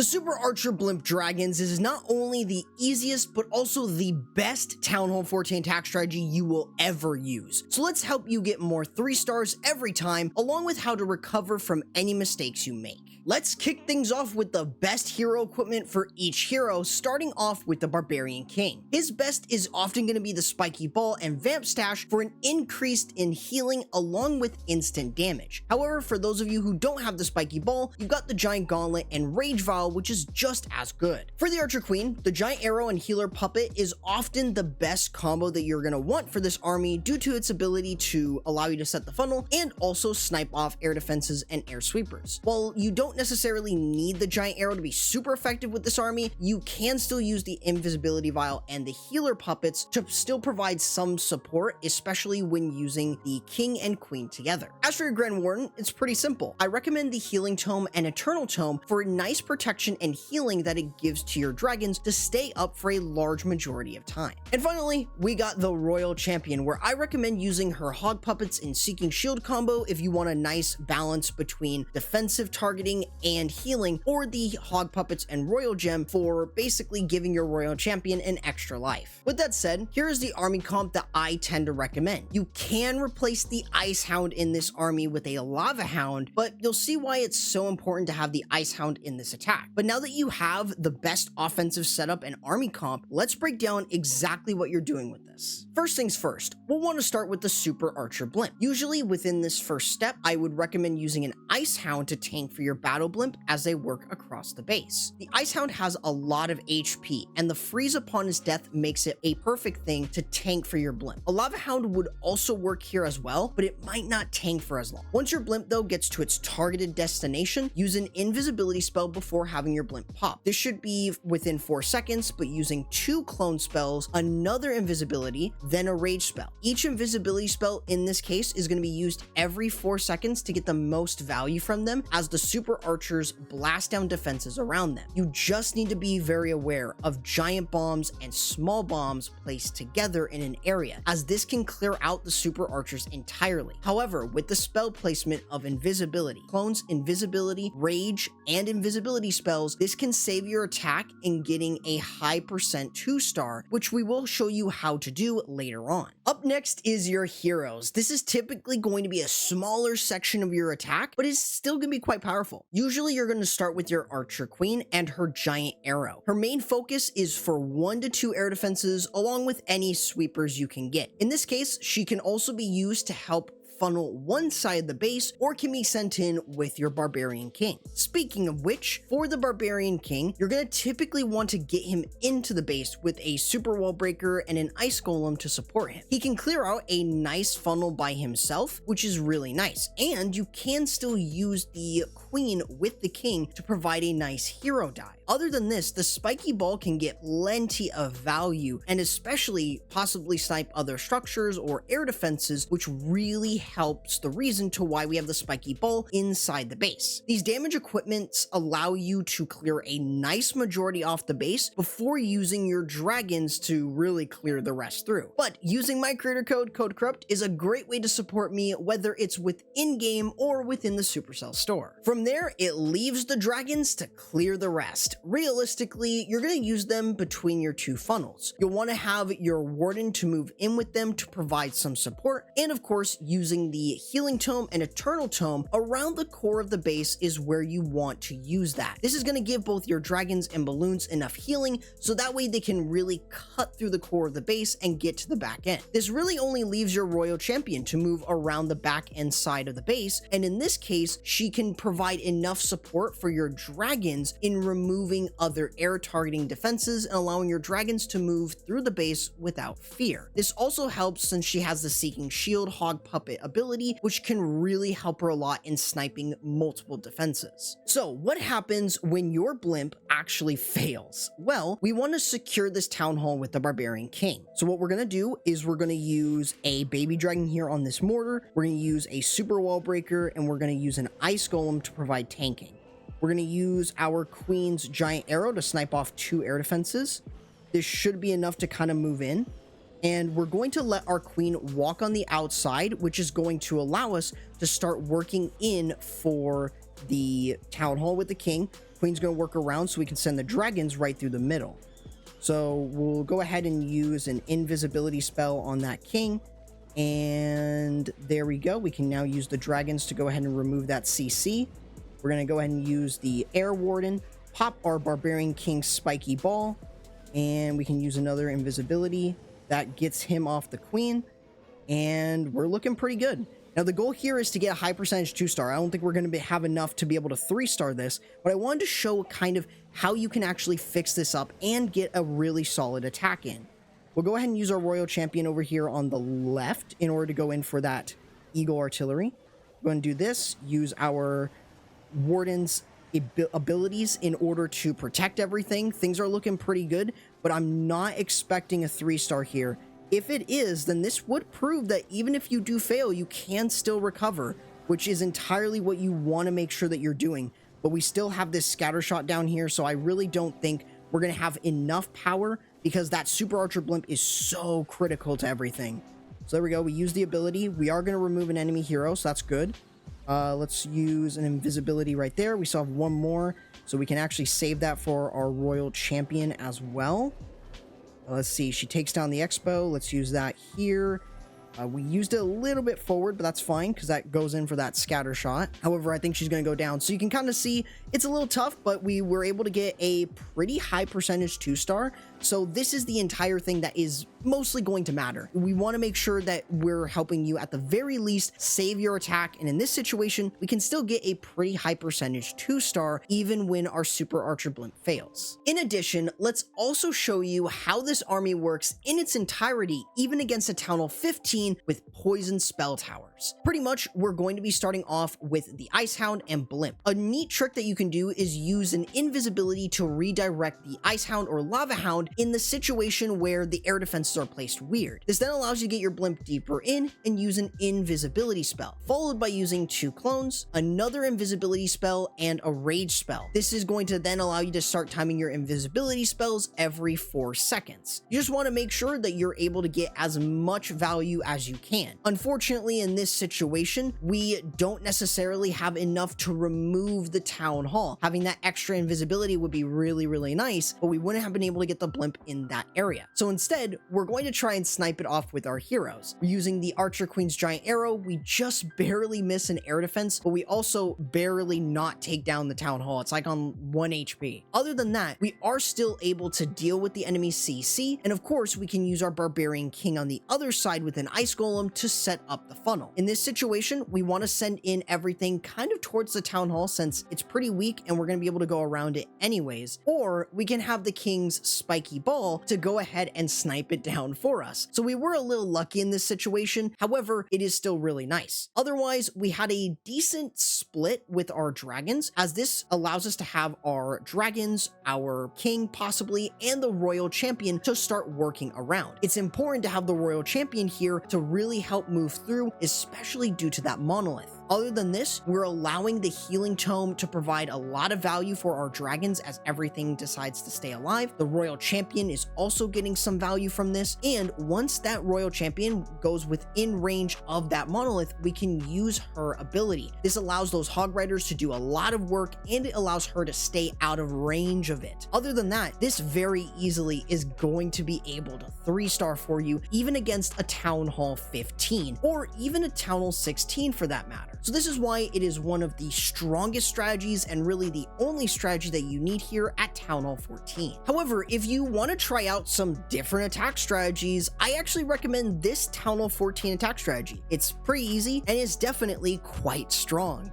Super Archer Blimp Dragons is not only the easiest, but also the best Town Hall 14 attack strategy you will ever use. So let's help you get more 3 stars every time, along with how to recover from any mistakes you make. Let's kick things off with the best hero equipment for each hero, starting off with the Barbarian King. His best is often going to be the Spiky Ball and Vamp Stash for an increase in healing along with instant damage. However, for those of you who don't have the Spiky Ball, you've got the Giant Gauntlet and Rage Vial, which is just as good. For the Archer Queen, the Giant Arrow and Healer Puppet is often the best combo that you're going to want for this army due to its ability to allow you to set the funnel and also snipe off air defenses and air sweepers. While you don't necessarily need the Giant Arrow to be super effective with this army, you can still use the Invisibility Vial and the Healer Puppets to still provide some support, especially when using the King and Queen together. As for your Grand Warden, it's pretty simple. I recommend the Healing Tome and Eternal Tome for nice protection and healing that it gives to your dragons to stay up for a large majority of time. And finally, we got the Royal Champion, where I recommend using her Hog Puppets in Seeking Shield combo if you want a nice balance between defensive targeting and healing, or the Hog Puppets and Royal Gem for basically giving your Royal Champion an extra life. With that said, here is the army comp that I tend to recommend. You can replace the Ice Hound in this army with a Lava Hound, but you'll see why it's so important to have the Ice Hound in this attack. But now that you have the best offensive setup and army comp, let's break down exactly what you're doing with this. First things first, we'll want to start with the Super Archer Blimp. Usually within this first step, I would recommend using an Ice Hound to tank for your Battle Blimp as they work across the base. The Ice Hound has a lot of HP, and the freeze upon his death makes it a perfect thing to tank for your Blimp. A Lava Hound would also work here as well, but it might not tank for as long. Once your Blimp though gets to its targeted destination, use an invisibility spell before having your Blimp pop. This should be within 4 seconds, but using 2 clone spells, another invisibility, then a rage spell. Each invisibility spell in this case is going to be used every 4 seconds to get the most value from them as the Super Archers blast down defenses around them. You just need to be very aware of giant bombs and small bombs placed together in an area, as this can clear out the Super Archers entirely. However, with the spell placement of invisibility, clones, invisibility, rage, and invisibility spells, this can save your attack in getting a high percent 2-star, which we will show you how to do later on. Up next is your heroes. This is typically going to be a smaller section of your attack, but it's still going to be quite powerful. Usually you're going to start with your Archer Queen and her Giant Arrow. Her main focus is for 1 to 2 air defenses along with any sweepers you can get. In this case, she can also be used to help funnel one side of the base, or can be sent in with your Barbarian King. Speaking of which, for the Barbarian King, you're going to typically want to get him into the base with a Super Wall Breaker and an Ice Golem to support him. He can clear out a nice funnel by himself, which is really nice, and you can still use the Queen with the King to provide a nice hero dive. Other than this, the Spiky Ball can get plenty of value, and especially possibly snipe other structures or air defenses, which really helps the reason to why we have the Spiky Ball inside the base. These damage equipments allow you to clear a nice majority off the base before using your dragons to really clear the rest through. But using my creator code, CodeCorrupt, is a great way to support me, whether it's within game or within the Supercell store. From there, it leaves the dragons to clear the rest. Realistically, you're going to use them between your 2 funnels. You'll want to have your Warden to move in with them to provide some support, and of course, using the Healing Tome and Eternal Tome around the core of the base is where you want to use that. This is going to give both your dragons and balloons enough healing, so that way they can really cut through the core of the base and get to the back end. This really only leaves your Royal Champion to move around the back end side of the base, and in this case, she can provide enough support for your dragons in removing other air targeting defenses and allowing your dragons to move through the base without fear. This also helps since she has the Seeking Shield Hog Puppet ability, which can really help her a lot in sniping multiple defenses. So what happens when your Blimp actually fails? Well, we want to secure this town hall with the Barbarian King. So what we're going to do is we're going to use a baby dragon here on this mortar. We're going to use a Super Wall Breaker, and we're going to use an Ice Golem to provide tanking. We're going to use our Queen's Giant Arrow to snipe off 2 air defenses. This should be enough to kind of move in. And we're going to let our Queen walk on the outside, which is going to allow us to start working in for the town hall with the King. Queen's gonna work around so we can send the dragons right through the middle. So we'll go ahead and use an invisibility spell on that king. And there we go. We can now use the dragons to go ahead and remove that CC. We're going to go ahead and use the air warden, pop our barbarian king spiky ball, and we can use another invisibility that gets him off the queen, and we're looking pretty good. Now the goal here is to get a high percentage 2-star. I don't think we're going to have enough to be able to 3-star this, but I wanted to show kind of how you can actually fix this up and get a really solid attack in. We'll go ahead and use our royal champion over here on the left in order to go in for that eagle artillery. We're going to do this, use our warden's abilities in order to protect everything. Things are looking pretty good, but I'm not expecting a 3-star here. If it is, then this would prove that even if you do fail, you can still recover, which is entirely what you want to make sure that you're doing. But we still have this scatter shot down here, so I really don't think we're going to have enough power because that super archer blimp is so critical to everything. So there we go. We use the ability. We are going to remove an enemy hero, so that's good. Let's use an invisibility right there. We still have one more, so we can actually save that for our royal champion as well. Let's see. She takes down the expo. Let's use that here. We used it a little bit forward, but that's fine because that goes in for that scatter shot. However, I think she's going to go down. So you can kind of see it's a little tough, but we were able to get a pretty high percentage 2-star. So this is the entire thing that is mostly going to matter. We want to make sure that we're helping you at the very least save your attack. And in this situation, we can still get a pretty high percentage 2-star even when our super archer blimp fails. In addition, let's also show you how this army works in its entirety, even against a Town Hall 15 with poison spell towers. Pretty much, we're going to be starting off with the Ice Hound and Blimp. A neat trick that you can do is use an invisibility to redirect the Ice Hound or Lava Hound in the situation where the air defenses are placed weird. This then allows you to get your Blimp deeper in and use an invisibility spell, followed by using 2 clones, another invisibility spell, and a rage spell. This is going to then allow you to start timing your invisibility spells every 4 seconds. You just want to make sure that you're able to get as much value as you can. Unfortunately, in this situation, we don't necessarily have enough to remove the town hall. Having that extra invisibility would be really, really nice, but we wouldn't have been able to get the Blimp in that area. So instead, we're going to try and snipe it off with our heroes. We're using the Archer Queen's Giant Arrow. We just barely miss an air defense, but we also barely not take down the town hall. It's like on 1 HP. Other than that, we are still able to deal with the enemy CC, and of course, we can use our Barbarian King on the other side with an Ice Golem to set up the funnel. In this situation, we want to send in everything kind of towards the town hall since it's pretty weak and we're going to be able to go around it anyways, or we can have the King's spiky ball to go ahead and snipe it down for us. So we were a little lucky in this situation. However, it is still really nice. Otherwise, we had a decent split with our dragons, as this allows us to have our dragons, our king possibly, and the royal champion to start working around. It's important to have the royal champion here to really help move through, especially due to that monolith. Other than this, we're allowing the healing tome to provide a lot of value for our dragons as everything decides to stay alive. The royal champion is also getting some value from this, and once that royal champion goes within range of that monolith, we can use her ability. This allows those hog riders to do a lot of work, and it allows her to stay out of range of it. Other than that, this very easily is going to be able to 3-star for you, even against a Town Hall 15, or even a Town Hall 16 for that matter. So this is why it is one of the strongest strategies and really the only strategy that you need here at Town Hall 14. However, if you want to try out some different attack strategies, I actually recommend this Town Hall 14 attack strategy. It's pretty easy and is definitely quite strong.